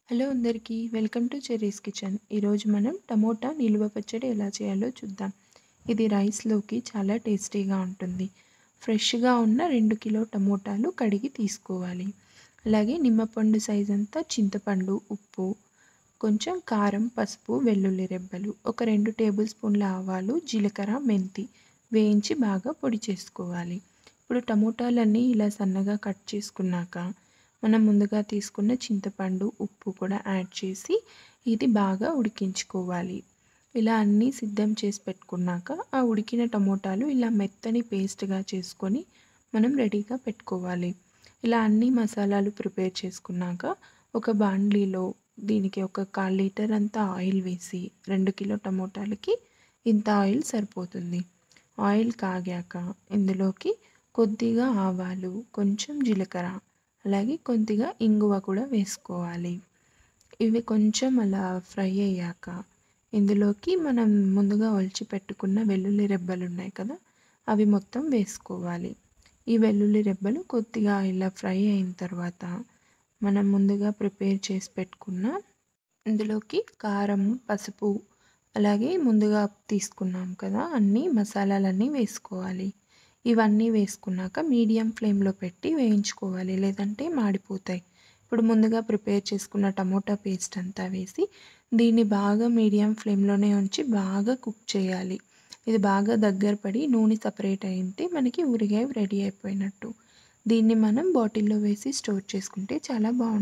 Hello అందరికీ welcome to cherries kitchen. ఈరోజు మనం టమోటా నిలువ పచ్చడి ఎలా చేయాలో చూద్దాం. ఇది రైస్లోకి చాలా టేస్టీగా ఉంటుంది. ఫ్రెష్గా ఉన్న 2 కిలో టమోటాలు కడిగి తీసుకోవాలి. అలాగే నిమ్మపండు సైజ్ అంతా చింతపండు, ఉప్పు, కొంచెం కారం, పసుపు, వెల్లుల్లి రెబ్బలు, ఒక 2 టేబుల్ స్పూన్ల ఆవాలు, జీలకర్ర, మెంతి వేయించి బాగా పొడి చేసుకోవాలి. ఇప్పుడు టమోటాలన్నీ ఇలా సన్నగా కట్ చేసుకున్నాక మనం ముందుగా తీసుకున్న చింతపండు, ఉప్పు కూడా యాడ్ చేసి ఇది బాగా ఉడికించుకోవాలి. ఇలా అన్నీ సిద్ధం చేసి పెట్టుకున్నాక ఆ ఉడికిన టమోటాలు ఇలా మెత్తని పేస్ట్‌గా చేసుకొని మనం రెడీగా పెట్టుకోవాలి. ఇలా అన్ని మసాలాలు ప్రిపేర్ చేసుకున్నాక ఒక బాండ్లీలో దీనికి ఒక 1/4 లీటర్ అంతా ఆయిల్ వేసి 2 కిలో టమోటాలకి ఇంత ఆయిల్ సరిపోతుంది. ఆయిల్ కాగాక ఇందులోకి కొద్దిగా ఆవాలు, కొంచెం జీలకర్ర, అలాగే కొద్దిగా ఇంగువ కూడా వేసుకోవాలి. ఇవి కొంచెం అలా ఫ్రై అయ్యాక ఇందులోకి మనం ముందుగా ఒలిచి పెట్టుకున్న వెల్లుల్లి రెబ్బలు ఉన్నాయి కదా, అవి మొత్తం వేసుకోవాలి. ఈ వెల్లుల్లి రెబ్బలు కొద్దిగా ఇలా ఫ్రై అయిన తర్వాత మనం ముందుగా ప్రిపేర్ చేసి పెట్టుకున్న ఇందులోకి కారం, పసుపు, అలాగే ముందుగా తీసుకున్నాం కదా అన్నీ మసాలాలన్నీ వేసుకోవాలి. ఇవన్నీ వేసుకున్నాక మీడియం ఫ్లేమ్లో పెట్టి వేయించుకోవాలి, లేదంటే మాడిపోతాయి. ఇప్పుడు ముందుగా ప్రిపేర్ చేసుకున్న టమోటా పేస్ట్ అంతా వేసి దీన్ని బాగా మీడియం ఫ్లేమ్లోనే ఉంచి బాగా కుక్ చేయాలి. ఇది బాగా దగ్గర పడి నూనె సపరేట్ అయితే మనకి ఊరగాయ రెడీ అయిపోయినట్టు. దీన్ని మనం బాటిల్లో వేసి స్టోర్ చేసుకుంటే చాలా బాగుంటుంది.